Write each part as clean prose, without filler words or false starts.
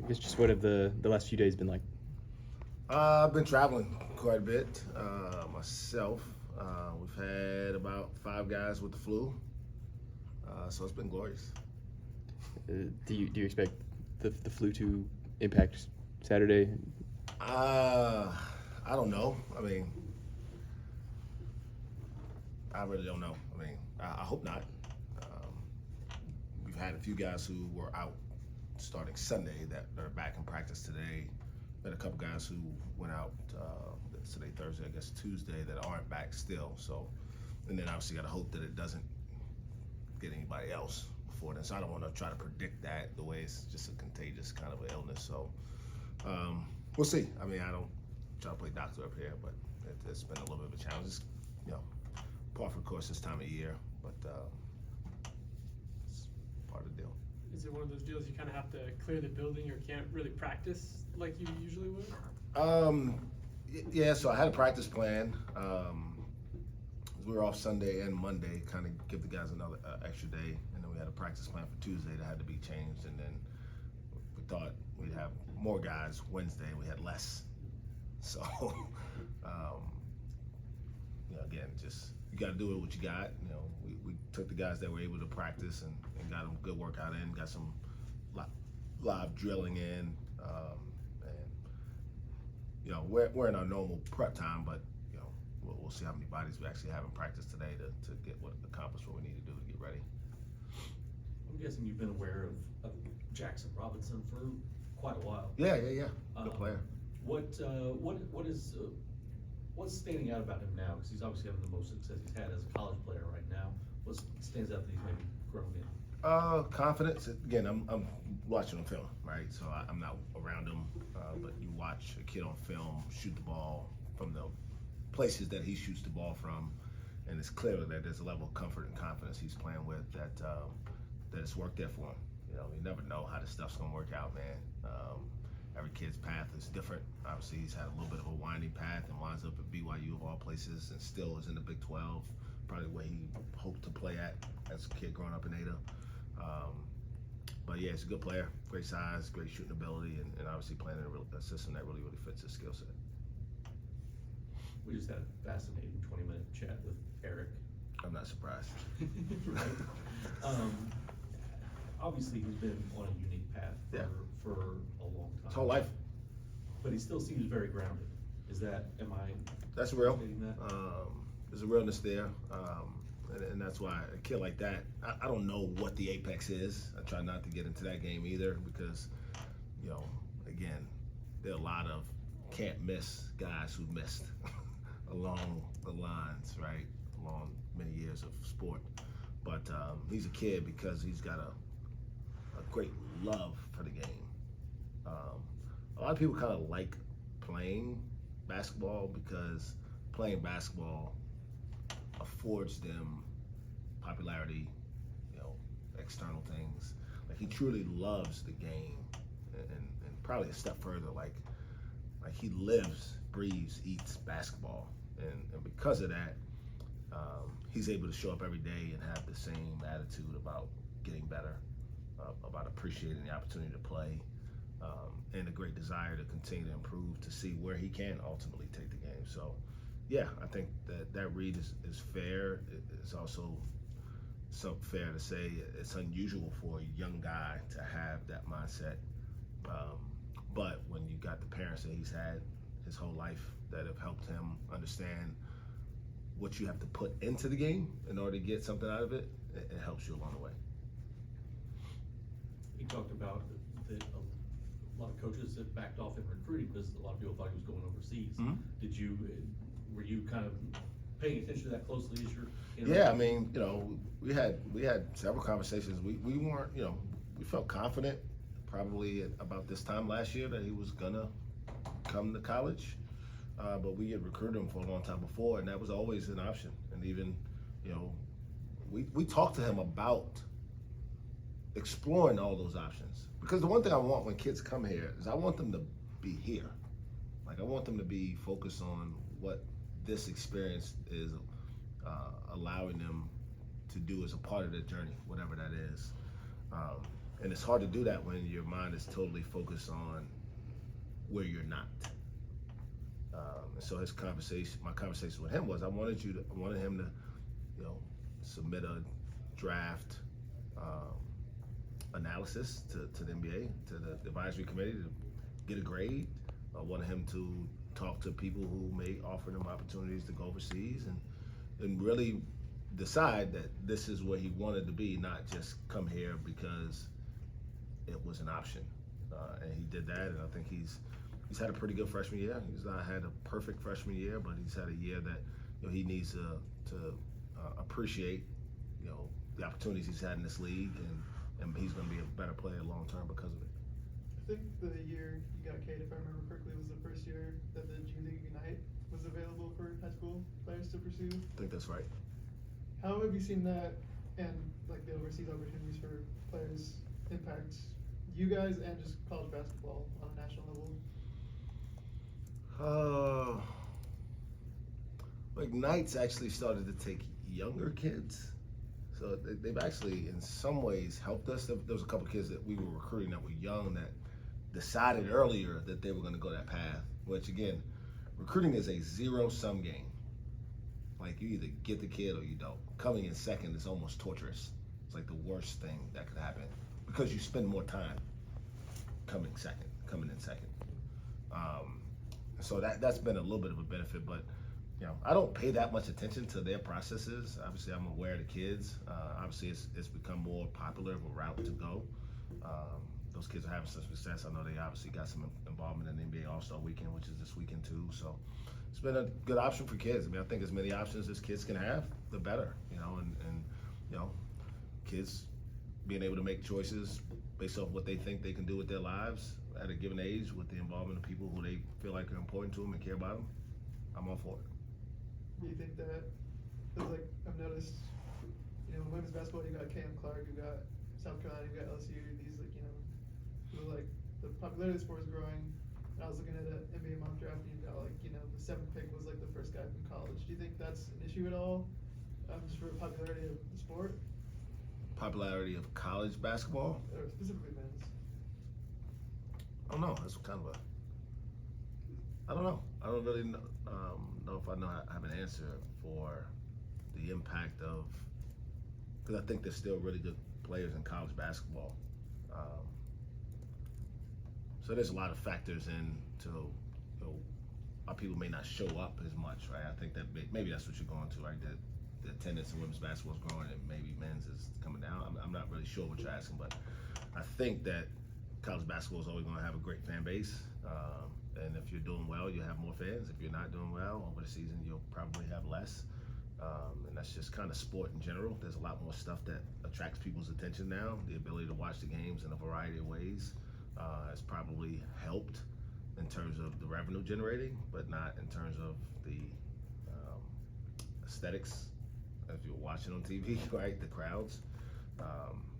I guess just what have the last few days been like? I've been traveling quite a bit myself. We've had about 5 guys with the flu, so it's been glorious. Do you expect the flu to impact Saturday? Uh, I don't know. I mean, I really don't know. I mean, I hope not. Um, we've had a few guys who were out starting Sunday that are back in practice today. Had a couple guys who went out today, Thursday, I guess Tuesday, that aren't back still. So, and then obviously got to hope that it doesn't get anybody else before then. So I don't want to try to predict that the way it's just a contagious kind of an illness. So we'll see. I mean, I don't try to play doctor up here, but it's been a little bit of a challenge. It's, you know, par for the course this time of year, but it's part of the deal. Is it one of those deals you kind of have to clear the building or can't really practice like you usually would? Yeah, so I had a practice plan. We were off Sunday and Monday, kind of give the guys another extra day, and then we had a practice plan for Tuesday that had to be changed, and then we thought we'd have more guys Wednesday, we had less. So, again, just you got to do it what you got. You know, we took the guys that were able to practice and got them a good workout in, got some live drilling in, and you know we're in our normal prep time, but you know we'll see how many bodies we actually have in practice today to get what accomplished what we need to do to get ready. I'm guessing you've been aware of Jackson Robinson for quite a while. Yeah. Good player. What's standing out about him now? Because he's obviously having the most success he's had as a college player right now. What stands out that he's maybe grown in? Confidence. Again, I'm watching on film, right? So I'm not around him, but you watch a kid on film shoot the ball from the places that he shoots the ball from, and it's clear that there's a level of comfort and confidence he's playing with that it's worked there for him. You know, you never know how this stuff's gonna work out, man. Every kid's path is different. Obviously, he's had a little bit of a winding path and winds up at BYU of all places, and still is in the Big 12, probably where he hoped to play at as a kid growing up in Ada. But yeah, he's a good player, great size, great shooting ability, and obviously playing in a system that really fits his skill set. We just had a fascinating 20-minute chat with Eric. I'm not surprised. Right. Obviously, he's been on a unique path for a long time. His whole life. But he still seems very grounded. Am I? That's real. That? There's a realness there. And that's why a kid like that, I don't know what the apex is. I try not to get into that game either because, you know, again, there are a lot of can't miss guys who missed along the lines, right? Along many years of sport. But he's a kid because he's got a great love for the game. A lot of people kind of like playing basketball because playing basketball affords them popularity, you know, external things. Like he truly loves the game, and probably a step further, like he lives, breathes, eats basketball, and because of that, he's able to show up every day and have the same attitude about getting better, about appreciating the opportunity to play, and a great desire to continue to improve to see where he can ultimately take the game. So yeah, I think that read is fair. It's also fair to say it's unusual for a young guy to have that mindset. But when you got the parents that he's had his whole life that have helped him understand what you have to put into the game in order to get something out of it, it helps you along the way. He talked about that a lot of coaches have backed off in recruiting because a lot of people thought he was going overseas. Mm-hmm. Were you kind of paying attention to that closely as you're? Yeah, I mean, you know, we had several conversations. We weren't, you know, we felt confident probably about this time last year that he was gonna come to college, but we had recruited him for a long time before, and that was always an option. And even, you know, we talked to him about exploring all those options, because the one thing I want when kids come here is I want them to be here. Like I want them to be focused on what this experience is allowing them to do as a part of their journey, whatever that is. And it's hard to do that when your mind is totally focused on where you're not. And so my conversation with him was, I wanted him to, submit a draft analysis to the NBA, to the advisory committee to get a grade. I wanted him to talk to people who may offer them opportunities to go overseas and really decide that this is where he wanted to be, not just come here because it was an option. And he did that, and I think he's had a pretty good freshman year. He's not had a perfect freshman year, but he's had a year that he needs to appreciate, the opportunities he's had in this league, and he's going to be a better player long term because of it. I think the year you got Cade, if I remember correctly, was the first year that the G League Ignite was available for high school players to pursue. I think that's right. How have you seen that and like the overseas opportunities for players impact you guys and just college basketball on a national level? Ignite's actually started to take younger kids. So they've actually, in some ways, helped us. There was a couple kids that we were recruiting that were young that decided earlier that they were going to go that path, which, again, recruiting is a zero-sum game. Like, you either get the kid or you don't. Coming in second is almost torturous. It's like the worst thing that could happen because you spend more time coming in second. So that's been a little bit of a benefit, but I don't pay that much attention to their processes. Obviously, I'm aware of the kids. Obviously, it's become more popular of a route to go. Those kids are having some success. I know they obviously got some involvement in the NBA All-Star Weekend, which is this weekend too. So it's been a good option for kids. I mean, I think as many options as kids can have, the better. And kids being able to make choices based off what they think they can do with their lives at a given age with the involvement of people who they feel like are important to them and care about them. I'm all for it. Do you think that, because like I've noticed, women's basketball, you got Cam Clark, you got South Carolina, you got LSU, these the popularity of the sport is growing. And I was looking at an NBA mock draft and you've got the 7th pick was like the first guy from college. Do you think that's an issue at all, just for the popularity of the sport? Popularity of college basketball? Or specifically men's? I don't know. That's kind of I don't know. I don't really know if I have an answer for the impact of, because I think there's still really good players in college basketball. So there's a lot of factors into why people may not show up as much, right? I think that maybe that's what you're going to, right? That the attendance in women's basketball is growing and maybe men's is coming down. I'm not really sure what you're asking, but I think that college basketball is always going to have a great fan base. And if you're doing well, you'll have more fans. If you're not doing well over the season, you'll probably have less. And that's just kind of sport in general. There's a lot more stuff that attracts people's attention now. The ability to watch the games in a variety of ways has probably helped in terms of the revenue generating, but not in terms of the aesthetics. If you're watching on TV, right, the crowds.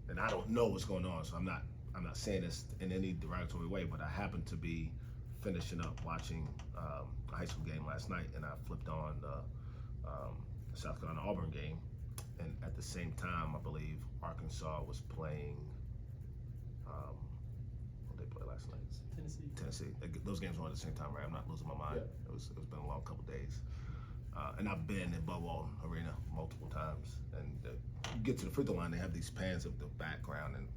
And I don't know what's going on, so I'm not saying this in any derogatory way, but I happened to be finishing up watching a high school game last night, and I flipped on the South Carolina Auburn game, and at the same time, I believe Arkansas was playing. What did they play last night? Tennessee. Those games were at the same time, right? I'm not losing my mind. Yeah. It's been a long couple days, and I've been in Bud Walton Arena multiple times, and you get to the free throw line, they have these pans of the background, and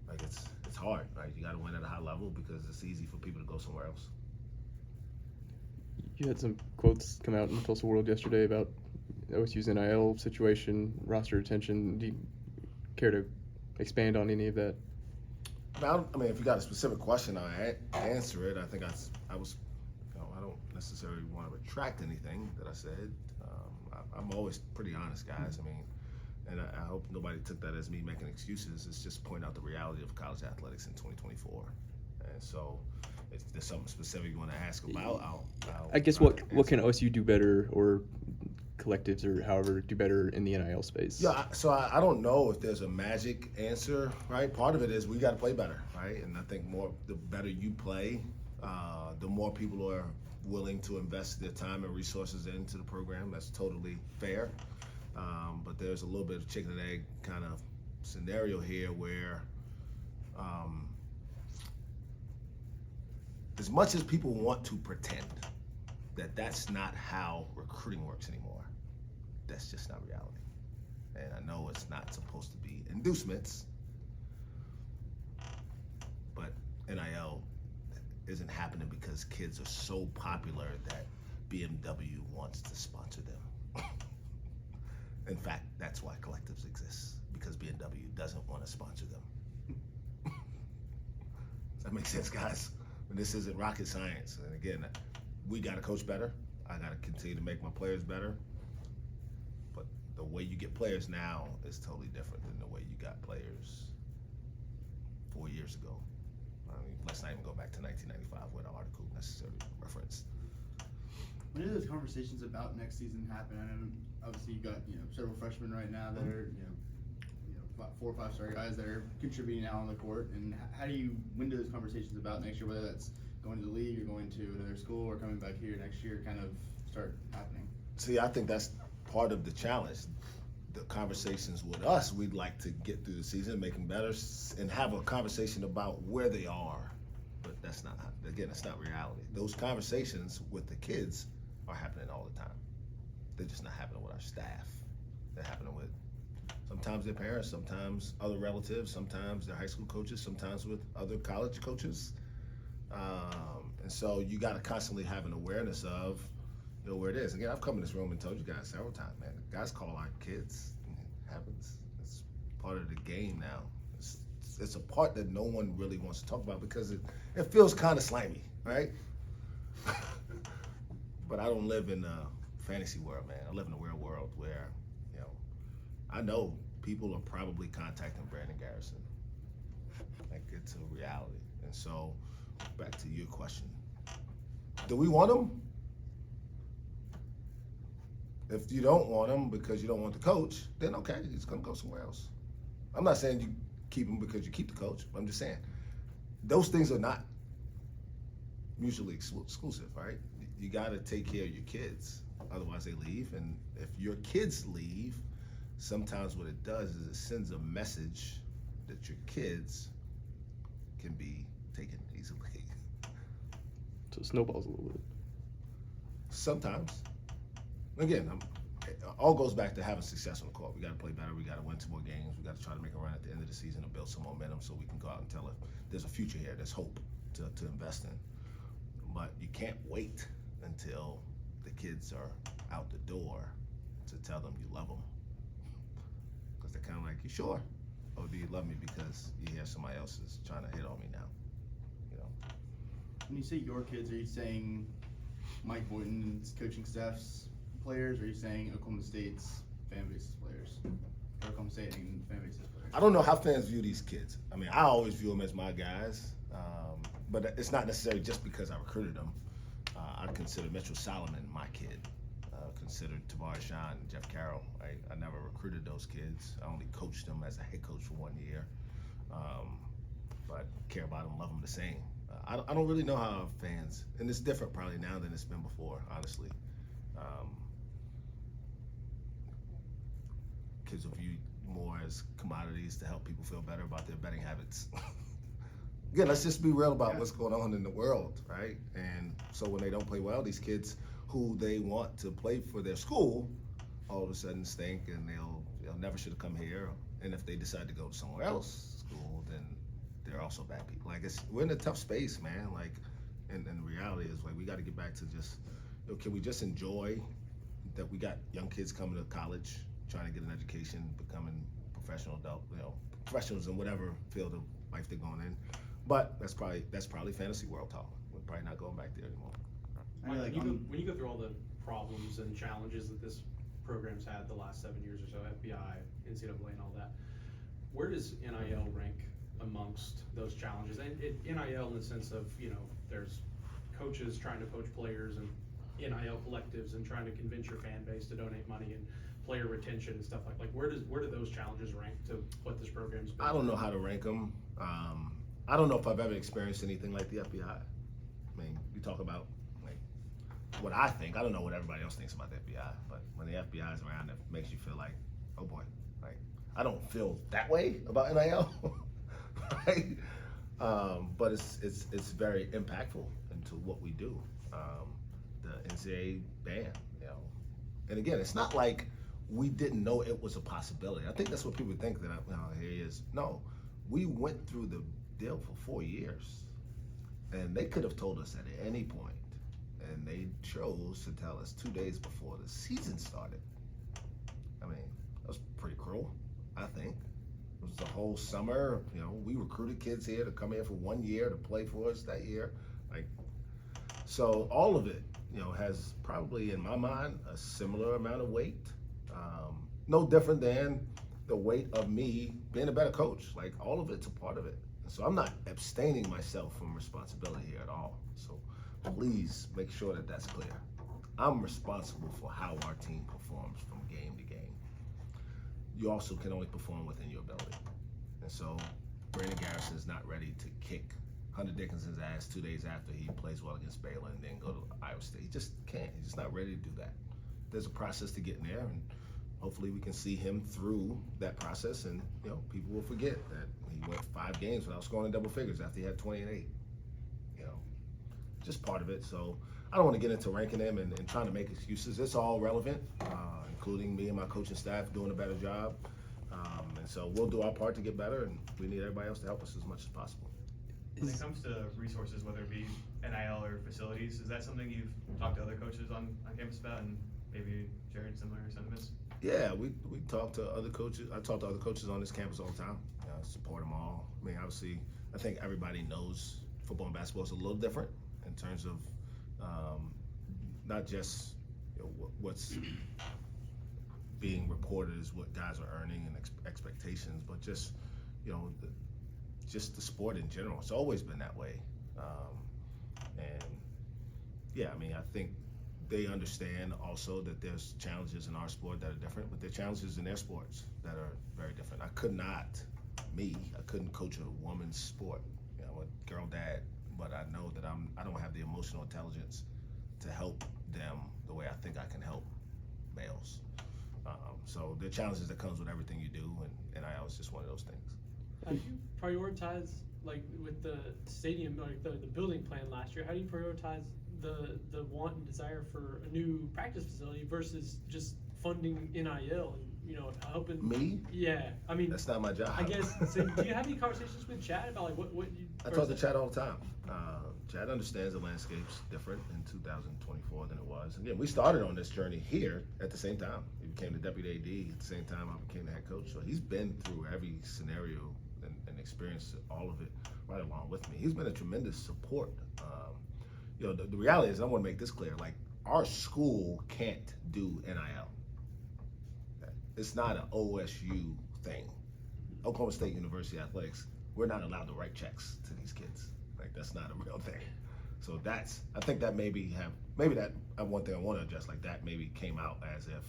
like it's hard, right? You got to win at a high level because it's easy for people to go somewhere else. You had some quotes come out in the Tulsa World yesterday about OSU's NIL situation, roster retention. Do you care to expand on any of that? I mean, if you got a specific question, I'll answer it. I think I was, I don't necessarily want to retract anything that I said. I'm always pretty honest, guys. I mean, and I hope nobody took that as me making excuses. It's just point out the reality of college athletics in 2024. And so, if there's something specific you want to ask about, I'll I guess what can OSU do better, or collectives or however do better in the NIL space? Yeah, so I don't know if there's a magic answer, right? Part of it is we got to play better, right? And I think the better you play, the more people are willing to invest their time and resources into the program. That's totally fair. But there's a little bit of chicken and egg kind of scenario here where as much as people want to pretend that that's not how recruiting works anymore, that's just not reality. And I know it's not supposed to be inducements, but NIL isn't happening because kids are so popular that BMW wants to sponsor them. In fact, that's why collectives exist, because BMW doesn't want to sponsor them. Does that make sense, guys? And this isn't rocket science. And again, we got to coach better. I got to continue to make my players better. But the way you get players now is totally different than the way you got players 4 years ago. I mean, let's not even go back to 1995 where the article necessarily referenced. When do those conversations about next season happen? I know obviously you got several freshmen right now that are about 4 or 5 star guys that are contributing now on the court. And when do those conversations about next year, whether that's going to the league or going to another school or coming back here next year, kind of start happening? See, I think that's part of the challenge. The conversations with us, we'd like to get through the season, make them better, and have a conversation about where they are. But that's not, again, that's not reality. Those conversations with the kids are happening all the time. They're just not happening with our staff. They're happening with sometimes their parents, sometimes other relatives, sometimes their high school coaches, sometimes with other college coaches. And so you got to constantly have an awareness of where it is. Again, I've come in this room and told you guys several times, man, guys call our kids. It happens. It's part of the game now. It's a part that no one really wants to talk about because it feels kind of slimy, right? But I don't live in a fantasy world, man. I live in a real world where, I know people are probably contacting Brandon Garrison. Like, it's a reality. And so, back to your question. Do we want him? If you don't want him because you don't want the coach, then okay, he's going to go somewhere else. I'm not saying you keep him because you keep the coach. I'm just saying those things are not mutually exclusive, right? You got to take care of your kids. Otherwise, they leave. And if your kids leave, sometimes what it does is it sends a message that your kids can be taken easily. So it snowballs a little bit. Sometimes. Again, it all goes back to having success on the court. We got to play better. We got to win some more games. We got to try to make a run at the end of the season and build some momentum so we can go out and tell it there's a future here. There's hope to invest in. But you can't wait until the kids are out the door to tell them you love them. Because they're kind of like, you sure? Or do you love me because you hear somebody else is trying to hit on me now? When you say your kids, are you saying Mike Boynton's coaching staff's players, or are you saying Oklahoma State's fan base's players? Or Oklahoma State and fan base's players? I don't know how fans view these kids. I mean, I always view them as my guys, but it's not necessarily just because I recruited them. I consider Mitchell Solomon my kid. Considered Tavares Shawn and Jeff Carroll. I never recruited those kids. I only coached them as a head coach for 1 year. But care about them, love them the same. I don't really know how fans, and it's different probably now than it's been before, honestly. Kids are viewed more as commodities to help people feel better about their betting habits. Again, let's just be real about what's going on in the world, right? And so when they don't play well, these kids who they want to play for their school all of a sudden stink, and they'll never should have come here. And if they decide to go to somewhere else school, then they're also bad people. Like, we're in a tough space, man. Like, and the reality is, like, we got to get back to just, can we just enjoy that we got young kids coming to college, trying to get an education, becoming professional adult, professionals in whatever field of life they're going in. But that's probably fantasy world talk. We're probably not going back there anymore. Mike, when you go through all the problems and challenges that this program's had the last 7 years or so, FBI, NCAA and all that, where does NIL rank amongst those challenges? And NIL in the sense of, there's coaches trying to coach players and NIL collectives and trying to convince your fan base to donate money and player retention and stuff like where do those challenges rank to what this program's been? I don't know how to rank them. I don't know if I've ever experienced anything like the FBI. I mean, you talk about what I think. I don't know what everybody else thinks about the FBI, but when the FBI is around, it makes you feel like, oh boy. Like, I don't feel that way about NIL, right? But it's very impactful into what we do. The NCAA ban, you know, and again, it's not like we didn't know it was a possibility. I think that's what people think that here he is. No, we went through the deal for 4 years, and they could have told us at any point, and they chose to tell us 2 days before the season started. I mean, that was pretty cruel, I think. It was the whole summer, you know, we recruited kids here to come here for 1 year to play for us that year. Like, so all of it, you know, has probably, in my mind, a similar amount of weight. No different than the weight of me being a better coach. Like, all of it's a part of it. And so I'm not abstaining myself from responsibility here at all. So please make sure that that's clear. I'm responsible for how our team performs from game to game. You also can only perform within your ability. And so Brandon Garrison's not ready to kick Hunter Dickinson's ass 2 days after he plays well against Baylor and then go to Iowa State. He just can't. He's just not ready to do that. There's a process to getting there, and hopefully we can see him through that process, and you know, people will forget that he went 5 games without scoring in double figures after he had 20 and 8. You know, just part of it. So I don't want to get into ranking them and trying to make excuses. It's all relevant, including me and my coaching staff doing a better job. And so we'll do our part to get better, and we need everybody else to help us as much as possible. When it comes to resources, whether it be NIL or facilities, is that something you've talked to other coaches on campus about, and maybe shared similar sentiments? Yeah, we talk to other coaches. I talk to other coaches on this campus all the time. You know, support them all. I mean, obviously, I think everybody knows football and basketball is a little different in terms of not just what's being reported as what guys are earning and expectations, but just just the sport in general. It's always been that way. And yeah, I mean, I think they understand also that there's challenges in our sport that are different, but there are challenges in their sports that are very different. I couldn't coach a woman's sport. You know, I'm a girl dad, but I know that I don't have the emotional intelligence to help them the way I think I can help males. So there are challenges that comes with everything you do, and NIL is just one of those things. How do you prioritize, like with the stadium, like the building plan last year, how do you prioritize the want and desire for a new practice facility versus just funding NIL and, you know, helping? Me? Yeah, I mean, That's not my job. I guess, so do you have any conversations with Chad about like what you? I talk to Chad all the time. Chad understands the landscape's different in 2024 than it was. Again, we started on this journey here at the same time. He became the deputy AD at the same time I became the head coach. So he's been through every scenario and experienced all of it right along with me. He's been a tremendous support. You know, the reality is, I want to make this clear, like, our school can't do NIL. It's not an OSU thing. Oklahoma State University Athletics, we're not allowed to write checks to these kids. Like, that's not a real thing. So I think that maybe that one thing I want to address, like that maybe came out as if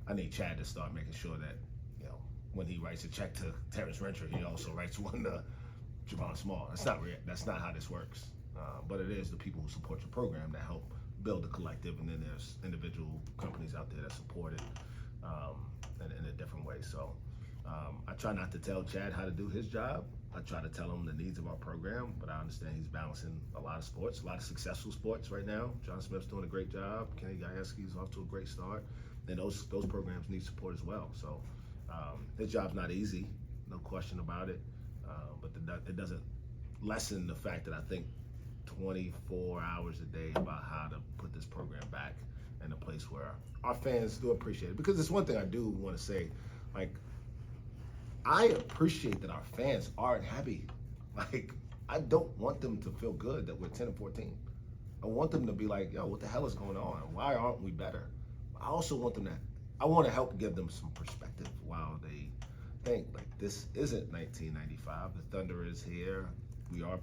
I need Chad to start making sure that, you know, when he writes a check to Terrence Rencher, he also writes one to Javon Small. That's not how this works. But it is the people who support your program that help build the collective, and then there's individual companies out there that support it in a different way. So I try not to tell Chad how to do his job. I try to tell him the needs of our program, but I understand he's balancing a lot of sports, a lot of successful sports right now. John Smith's doing a great job. Kenny Gajewski's off to a great start. And those programs need support as well. So his job's not easy, no question about it. But it doesn't lessen the fact that I think 24 hours a day about how to put this program back in a place where our fans do appreciate it. Because it's one thing I do want to say, like, I appreciate that our fans aren't happy. Like, I don't want them to feel good that we're 10 and 14. I want them to be like, yo, what the hell is going on? Why aren't we better? I also want them I want to help give them some perspective while they think, like, this isn't 1995. The Thunder is here. We are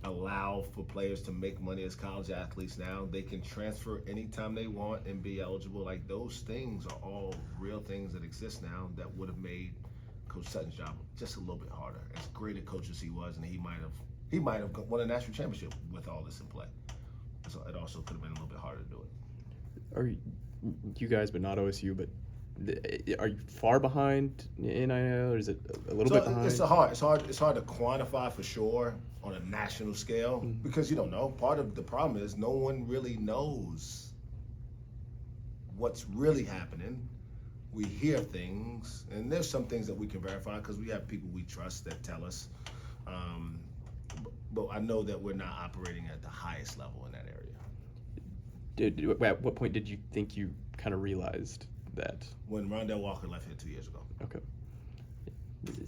allow for players to make money as college athletes now. They can transfer anytime they want and be eligible. Like, those things are all real things that exist now that would have made Coach Sutton's job just a little bit harder. As great a coach as he was, and he might have won a national championship with all this in play. So it also could have been a little bit harder to do it. Are you guys, but not OSU, but Are you far behind NIL, or is it a little So bit behind? it's hard to quantify for sure on a national scale because you don't know. Part of the problem is no one really knows what's really happening. We hear things, and there's some things that we can verify because we have people we trust that tell us. But I know that we're not operating at the highest level in that area. At what point did you think you kind of realized that? When Rondell Walker left here 2 years ago. Okay.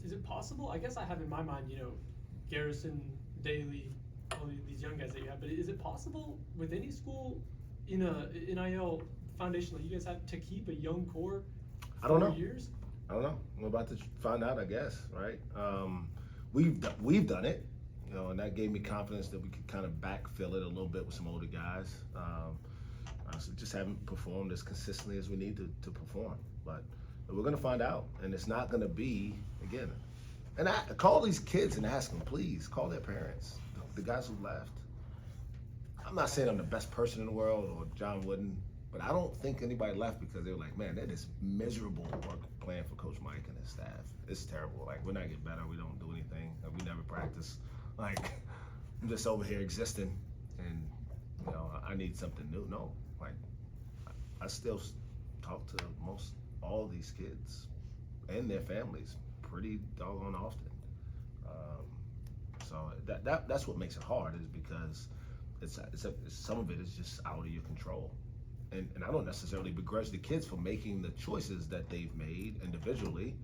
Is it possible? I guess I have in my mind, Garrison, Daly, all these young guys that you have, but is it possible with any school in a NIL foundation like you guys have to keep a young core I don't for know. years? I don't know. We're about to find out, I guess, right? We've done it, and that gave me confidence that we could kind of backfill it a little bit with some older guys. So just haven't performed as consistently as we need to perform. But we're going to find out, and it's not going to be, again, and I call these kids and ask them, please, call their parents, the guys who left. I'm not saying I'm the best person in the world or John Wooden, but I don't think anybody left because they were like, man, that is miserable work playing for Coach Mike and his staff. It's terrible. Like, we're not getting better. We don't do anything. We never practice. Like, I'm just over here existing, and, I need something new. No, like, I still talk to most all these kids and their families pretty doggone often. So that's what makes it hard, is because some of it is just out of your control. And I don't necessarily begrudge the kids for making the choices that they've made individually,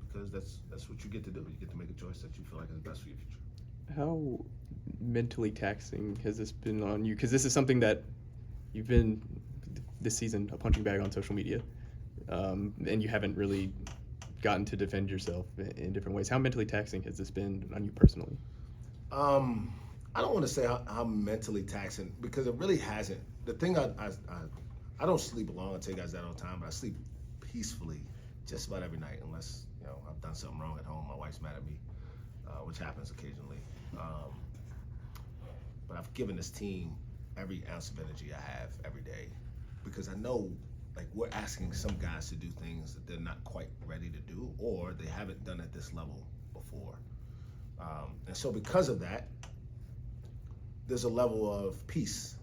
because that's what you get to do. You get to make a choice that you feel like is best for your future. How mentally taxing has this been on you? Because this is something that you've been this season a punching bag on social media, and you haven't really gotten to defend yourself in different ways. How mentally taxing has this been on you personally? I don't want to say how mentally taxing, because it really hasn't. The thing I don't sleep alone. I tell you guys that all the time, but I sleep peacefully just about every night, unless I've done something wrong at home. My wife's mad at me, which happens occasionally. But I've given this team every ounce of energy I have every day, because I know, like, we're asking some guys to do things that they're not quite ready to do, or they haven't done at this level before. And so because of that, there's a level of peace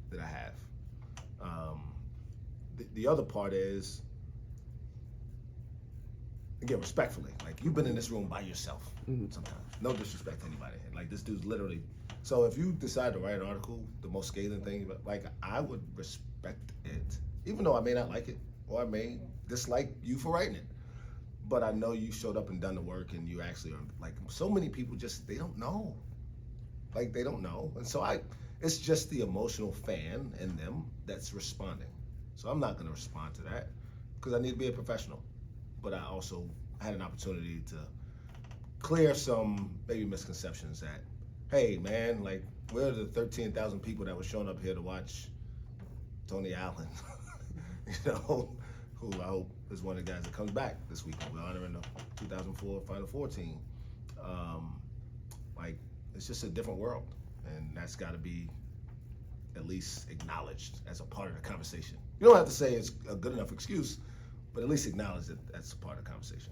that I have. The other part is, again, respectfully, like, you've been in this room by yourself sometimes. No disrespect to anybody. Like, this dude's literally, so if you decide to write an article, the most scathing thing, like, I would respect it, even though I may not like it, or I may dislike you for writing it. But I know you showed up and done the work, and you actually are, like, so many people just, they don't know. Like, they don't know. And so it's just the emotional fan in them that's responding. So I'm not going to respond to that, because I need to be a professional. But I also had an opportunity to clear some maybe misconceptions that, hey, man, like, we're the 13,000 people that were showing up here to watch Tony Allen, who I hope is one of the guys that comes back this week. We're honoring the 2004 Final Four team. Like, it's just a different world, and that's got to be at least acknowledged as a part of the conversation. You don't have to say it's a good enough excuse, but at least acknowledge that that's a part of the conversation.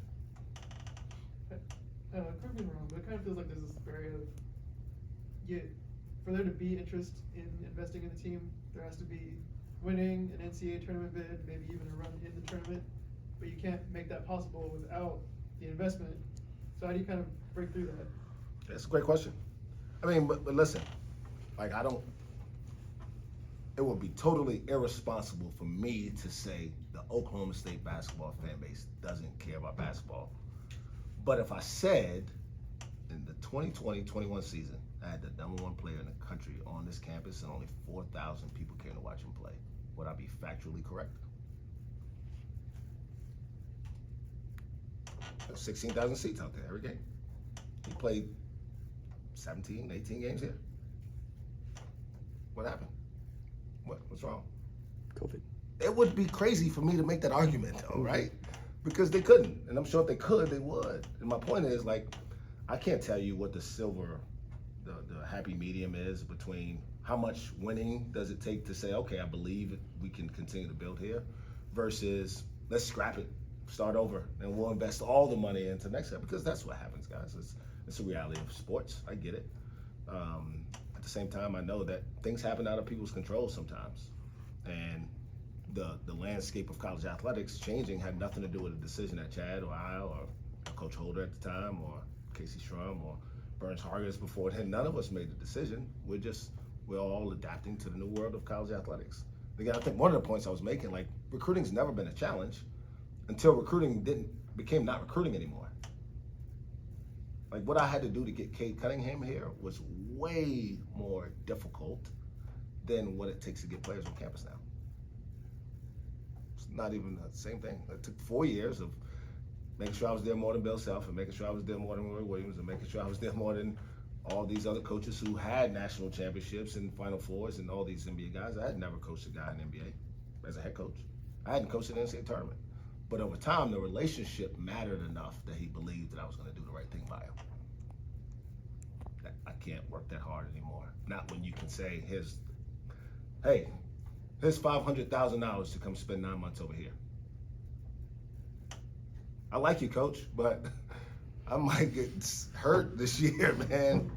Correct me if I'm wrong, but it kind of feels like there's this barrier of, for there to be interest in investing in the team, there has to be winning an NCAA tournament bid, maybe even a run in the tournament, but you can't make that possible without the investment. So how do you kind of break through that? That's a great question. I mean, but listen, like, it would be totally irresponsible for me to say the Oklahoma State basketball fan base doesn't care about basketball. But if I said in the 2020-21 season, I had the #1 player in the country on this campus and only 4,000 people came to watch him play, would I be factually correct? There's 16,000 seats out there every game. He played 17, 18 games here. What happened? What's wrong? COVID. It would be crazy for me to make that argument, though, right? Because they couldn't, and I'm sure if they could, they would. And my point is, like, I can't tell you what the happy medium is between how much winning does it take to say, okay, I believe we can continue to build here, versus let's scrap it, start over, and we'll invest all the money into next year, because that's what happens, guys. It's a reality of sports. I get it. At the same time, I know that things happen out of people's control sometimes, and the landscape of college athletics changing had nothing to do with a decision that Chad or I or Coach Holder at the time or Casey Strum or Burns Hargis before then. None of us made the decision. We're all adapting to the new world of college athletics. Again, I think one of the points I was making, like, recruiting's never been a challenge until recruiting became not recruiting anymore. Like, what I had to do to get Cade Cunningham here was way more difficult than what it takes to get players on campus now. It's not even the same thing. It took 4 years of making sure I was there more than Bill Self, and making sure I was there more than Roy Williams, and making sure I was there more than all these other coaches who had national championships and Final Fours and all these NBA guys. I had never coached a guy in the NBA as a head coach. I hadn't coached an NCAA tournament. But over time, the relationship mattered enough that he believed that I was going to do the right thing by him. I can't work that hard anymore. Not when you can say, here's $500,000 to come spend 9 months over here. I like you, coach, but I might get hurt this year, man.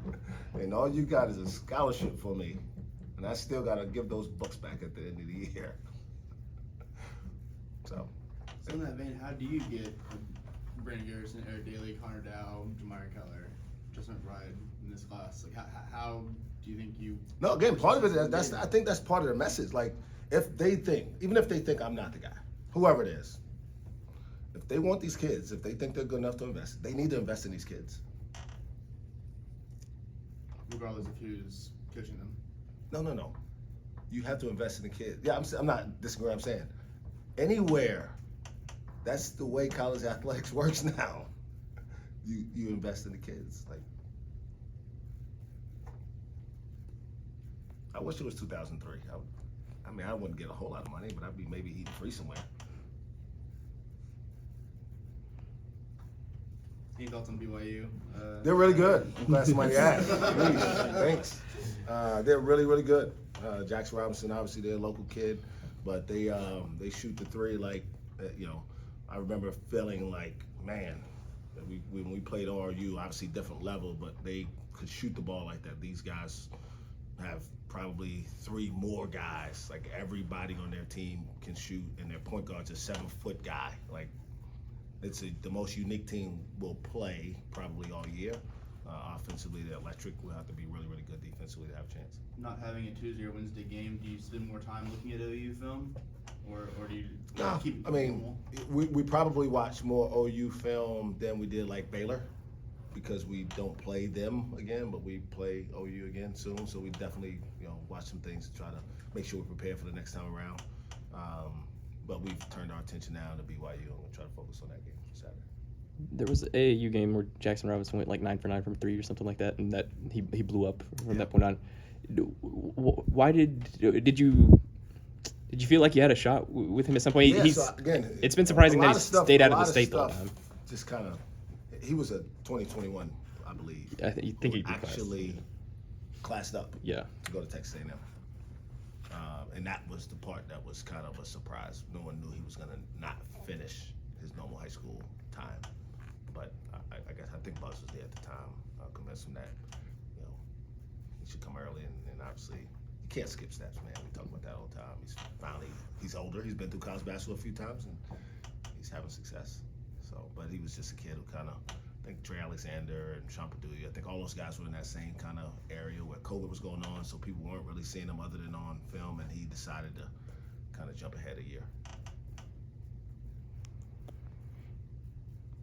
And all you got is a scholarship for me. And I still got to give those bucks back at the end of the year. So in that vein, how do you get Brandon Garrison, Eric Daly, Connor Dow, Jamari Keller, Justin McBride in this class? Like, how do you think you? No, again, part of it, I think that's part of the message. Like, even if they think I'm not the guy, whoever it is, if they want these kids, if they think they're good enough to invest, they need to invest in these kids. Regardless of who's coaching them. No. You have to invest in the kids. Yeah, I'm not disagreeing. I'm saying anywhere. That's the way college athletics works now. You invest in the kids. Like, I wish it was 2003. I mean, I wouldn't get a whole lot of money, but I'd be maybe eating free somewhere. Any thoughts on BYU? They're really good. I'm glad somebody asked. Please, thanks. They're really, really good. Jackson Robinson, obviously, they're a local kid, but they shoot the three like, I remember feeling like, man, when we played RU, obviously different level, but they could shoot the ball like that. These guys have probably 3 more guys. Like, everybody on their team can shoot, and their point guard's a 7-foot guy. Like, it's the most unique team we'll play probably all year. Offensively, they're electric. We'll have to be really, really good defensively to have a chance. Not having a Tuesday or Wednesday game, do you spend more time looking at OU film, or do you keep it I mean, normal? we probably watch more OU film than we did like Baylor, because we don't play them again, but we play OU again soon. So we definitely watch some things to try to make sure we're prepared for the next time around. But we've turned our attention now to BYU, and we'll try to focus on that game Saturday. There was an AAU game where Jackson Robinson went like 9 for 9 from 3 or something like that, and that he blew up from that point on. Why did you feel like you had a shot with him at some point? Yeah, so again, it's been surprising that he stayed out of the state though. though. Just kind of, he was a 2021, I believe. I think he'd be actually classed up. Yeah. To go to Texas A&M. And that was the part that was kind of a surprise. No one knew he was going to not finish his normal high school time. But I think Buzz was there at the time. Convinced him that, he should come early. And obviously, you can't skip steps, man. We talk about that all the time. He's older. He's been through college basketball a few times, and he's having success. So, but he was just a kid who kind of, I think Trey Alexander and Sean Perdue, I think all those guys were in that same kind of area where COVID was going on, so people weren't really seeing him other than on film, and he decided to kind of jump ahead a year.